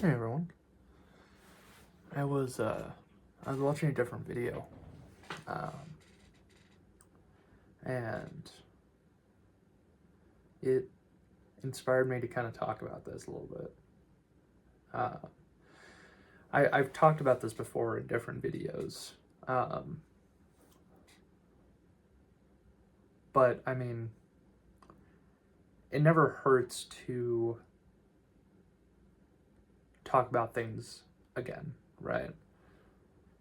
Hey everyone. I was uh I was watching a different video, um, and it inspired me to kind of talk about this a little bit. Uh, I've talked about this before in different videos, um, but I mean, it never hurts to talk about things again, right?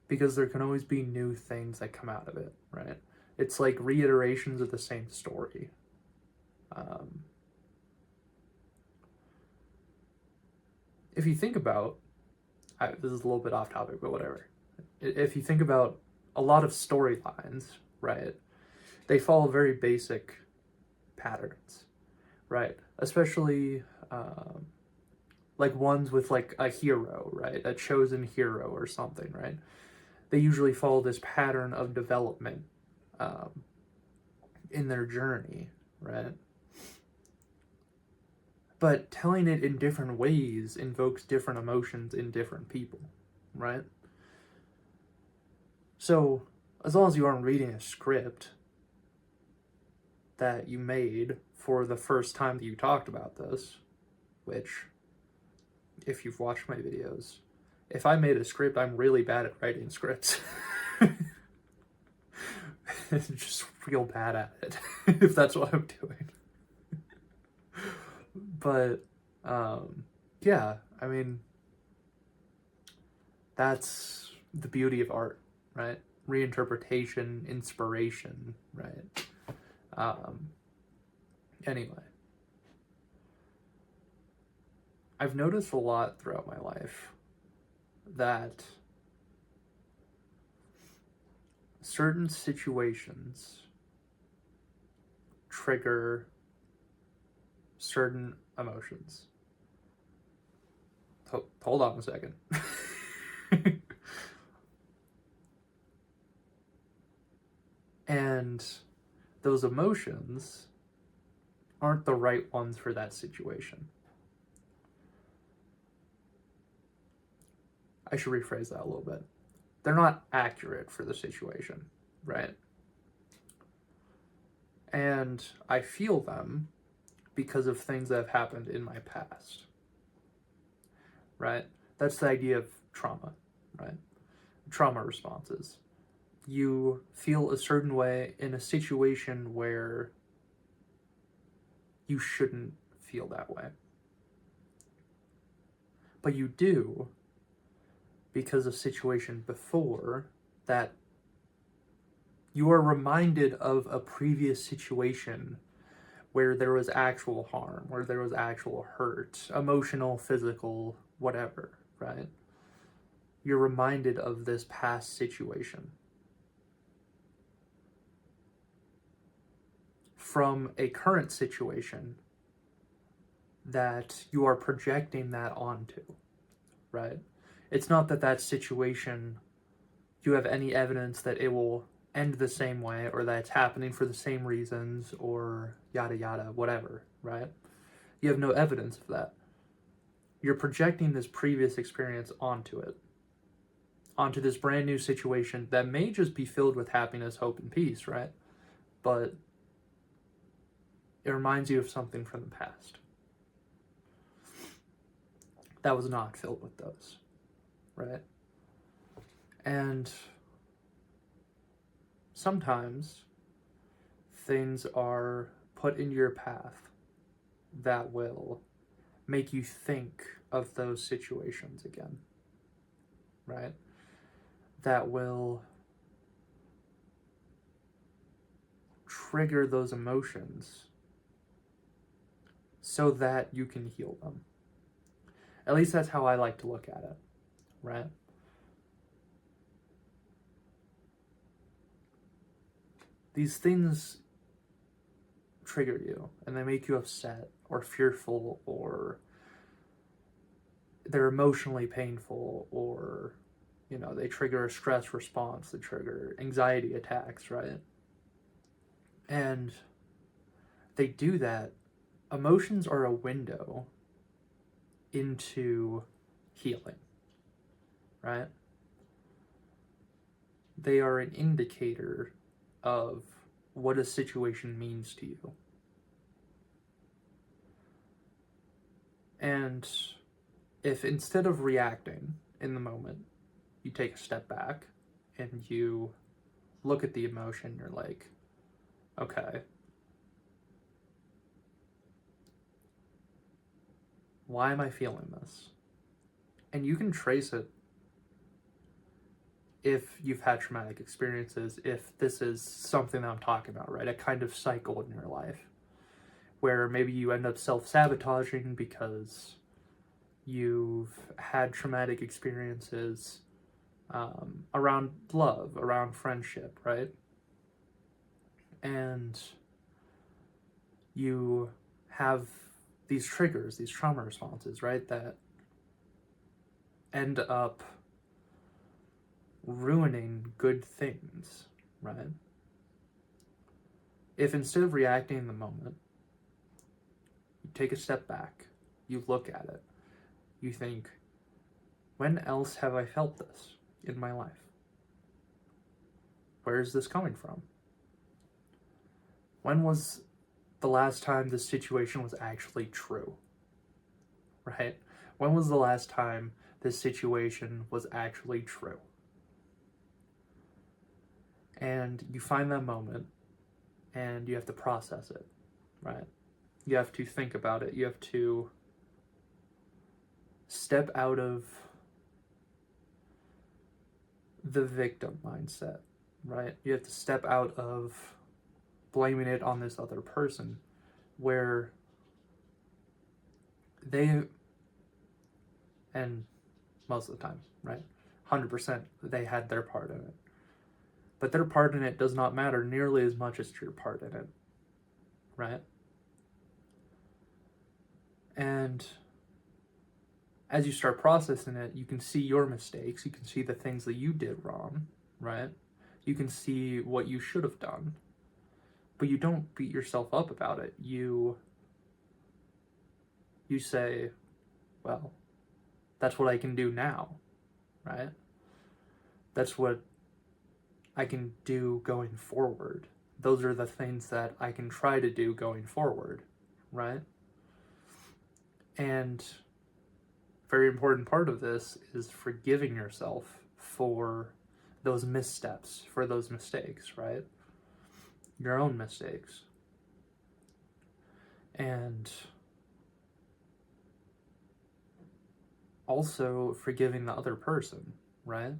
Because there can always be new things that come out of it, right? It's like reiterations of the same story. Um, if you think about this is a little bit off topic, but whatever. If you think about a lot of storylines, right, they follow very basic patterns, right? Especially like ones with like a hero, right? A chosen hero or something, right? They usually follow this pattern of development um, in their journey, right? But telling it in different ways invokes different emotions in different people, right? So, as long as you aren't reading a script that you made for the first time that you talked about this, which, if you've watched my videos, if I made a script, I'm really bad at writing scripts. Just real bad at it, if that's what I'm doing. But, yeah, I mean, that's the beauty of art, right? Reinterpretation, inspiration, right? Um, anyway, I've noticed a lot throughout my life that certain situations trigger certain emotions. Hold on a second. And those emotions aren't the right ones for that situation. I should rephrase that a little bit. They're not accurate for the situation, right? And I feel them because of things that have happened in my past, right? That's the idea of trauma, right? Trauma responses. You feel a certain way in a situation where you shouldn't feel that way. But you do because of situation before that you are reminded of a previous situation where there was actual harm, where there was actual hurt, emotional, physical, whatever, right? You're reminded of this past situation from a current situation that you are projecting that onto, right? It's not that that situation, you have any evidence that it will end the same way or that it's happening for the same reasons or yada yada, whatever, right? You have no evidence of that. You're projecting this previous experience onto it, onto this brand new situation that may just be filled with happiness, hope, and peace, right? But it reminds you of something from the past that was not filled with those, right? And sometimes things are put in your path that will make you think of those situations again, right? That will trigger those emotions so that you can heal them. At least that's how I like to look at it, right? These things trigger you and they make you upset or fearful or they're emotionally painful or they trigger a stress response, they trigger anxiety attacks, right? And they do that. Emotions are a window into healing, right? They are an indicator of what a situation means to you. And if instead of reacting in the moment, you take a step back and you look at the emotion, you're like, okay, why am I feeling this? And you can trace it if you've had traumatic experiences, if this is something that I'm talking about, right? A kind of cycle in your life where maybe you end up self-sabotaging because you've had traumatic experiences around love, around friendship, right? And you have these triggers, these trauma responses, right, that end up ruining good things, right? If instead of reacting in the moment, you take a step back, you look at it, you think, when else have I felt this in my life? Where is this coming from? When was the last time this situation was actually true? Right? When was the last time this situation was actually true? And you find that moment and you have to process it, right? You have to think about it. You have to step out of the victim mindset, right? You have to step out of blaming it on this other person where they, and most of the time, right? 100% they had their part in it. But their part in it does not matter nearly as much as your part in it, right? And as you start processing it, you can see your mistakes, you can see the things that you did wrong, right? You can see what you should have done, but you don't beat yourself up about it. You say, well, that's what I can do now, right? That's what I can do going forward. Those are the things that I can try to do going forward, right? And a very important part of this is forgiving yourself for those missteps, for those mistakes, right? Your own mistakes. And also forgiving the other person, right?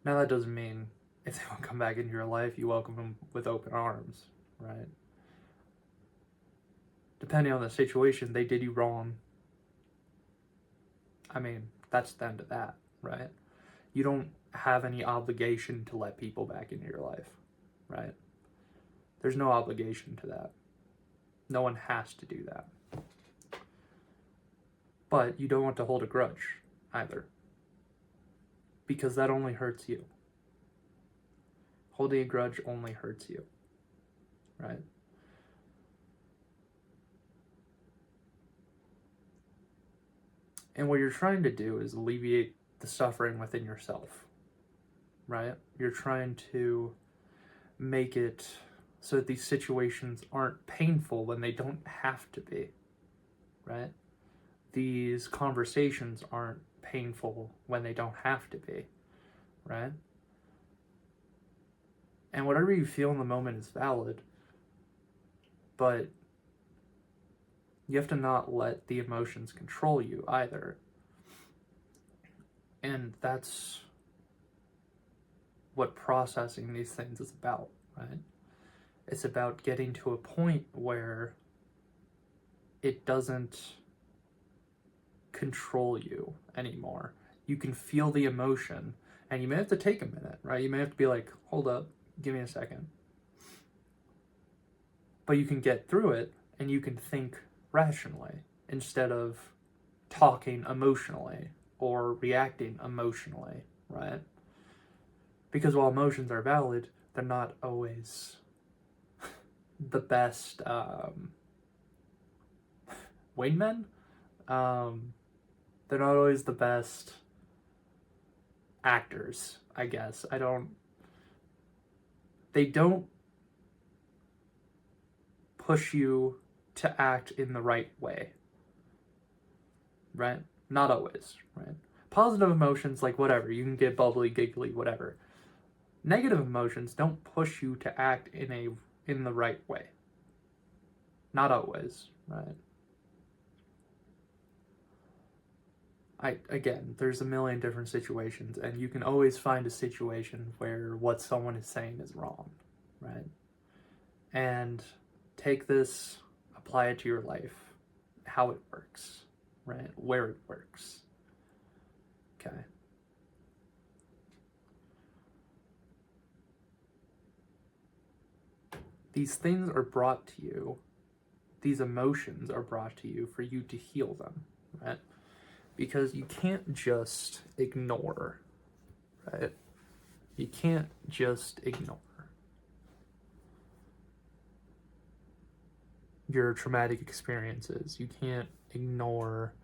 Now that doesn't mean if they want to come back into your life, you welcome them with open arms, right? Depending on the situation, they did you wrong. I mean, that's the end of that, right? You don't have any obligation to let people back into your life, right? There's no obligation to that. No one has to do that. But you don't want to hold a grudge either, because that only hurts you. Holding a grudge only hurts you, right? And what you're trying to do is alleviate the suffering within yourself, right? You're trying to make it so that these situations aren't painful when they don't have to be, right? These conversations aren't painful when they don't have to be, right? And whatever you feel in the moment is valid, but you have to not let the emotions control you either. And that's what processing these things is about, right? It's about getting to a point where it doesn't control you anymore. You can feel the emotion, and you may have to take a minute, right? You may have to be like, hold up, give me a second. But you can get through it, and you can think rationally instead of talking emotionally or reacting emotionally, right? Because while emotions are valid, they're not always the best wingmen. They're They're not always the best actors, I guess. They don't push you to act in the right way, right? Not always, right? Positive emotions, like whatever, you can get bubbly, giggly, whatever. Negative emotions don't push you to act in the right way. Not always, right? Again, there's a million different situations, and you can always find a situation where what someone is saying is wrong, right? And take this, apply it to your life, how it works, right? Where it works. Okay. These things are brought to you, these emotions are brought to you for you to heal them, right? Because you can't just ignore, right? You can't just ignore your traumatic experiences. You can't ignore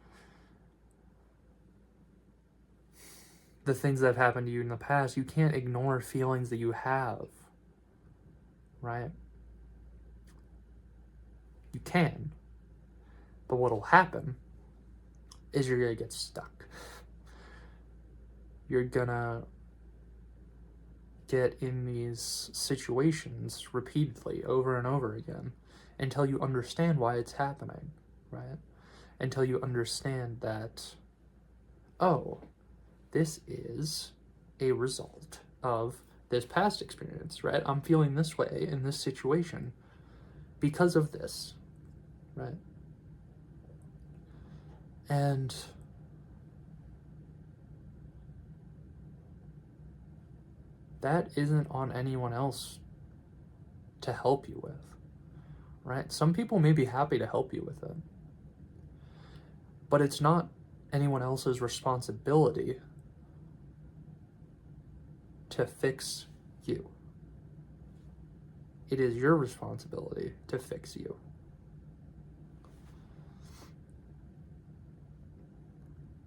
the things that have happened to you in the past. You can't ignore feelings that you have, right? You can, but what'll happen is you're gonna get stuck. You're gonna get in these situations repeatedly over and over again until you understand why it's happening, right? Until you understand that, oh, this is a result of this past experience, right? I'm feeling this way in this situation because of this, right? And that isn't on anyone else to help you with, right? Some people may be happy to help you with it, but it's not anyone else's responsibility to fix you. It is your responsibility to fix you.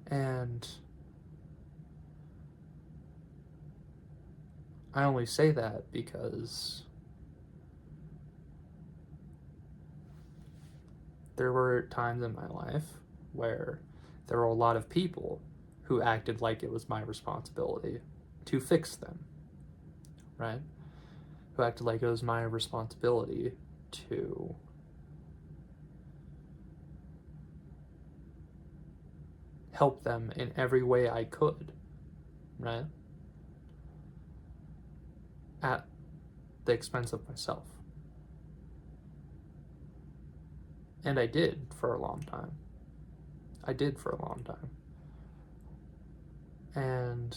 And I only say that because there were times in my life where there were a lot of people who acted like it was my responsibility to fix them, right? Who acted like it was my responsibility to help them in every way I could, right? At the expense of myself. And I did for a long time. I did for a long time. And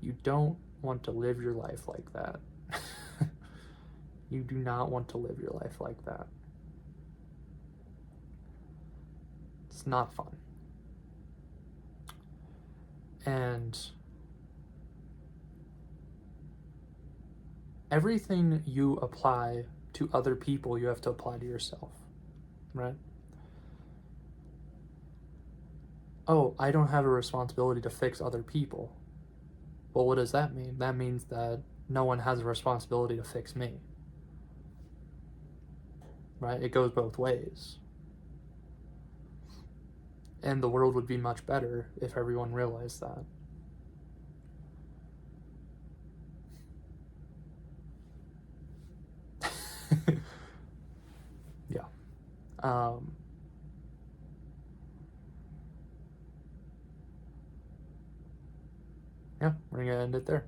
you don't want to live your life like that. You do not want to live your life like that. It's not fun. And everything you apply to other people, you have to apply to yourself, right? Oh, I don't have a responsibility to fix other people. Well, what does that mean? That means that no one has a responsibility to fix me, right? It goes both ways. And the world would be much better if everyone realized that. Yeah. Yeah, we're gonna end it there.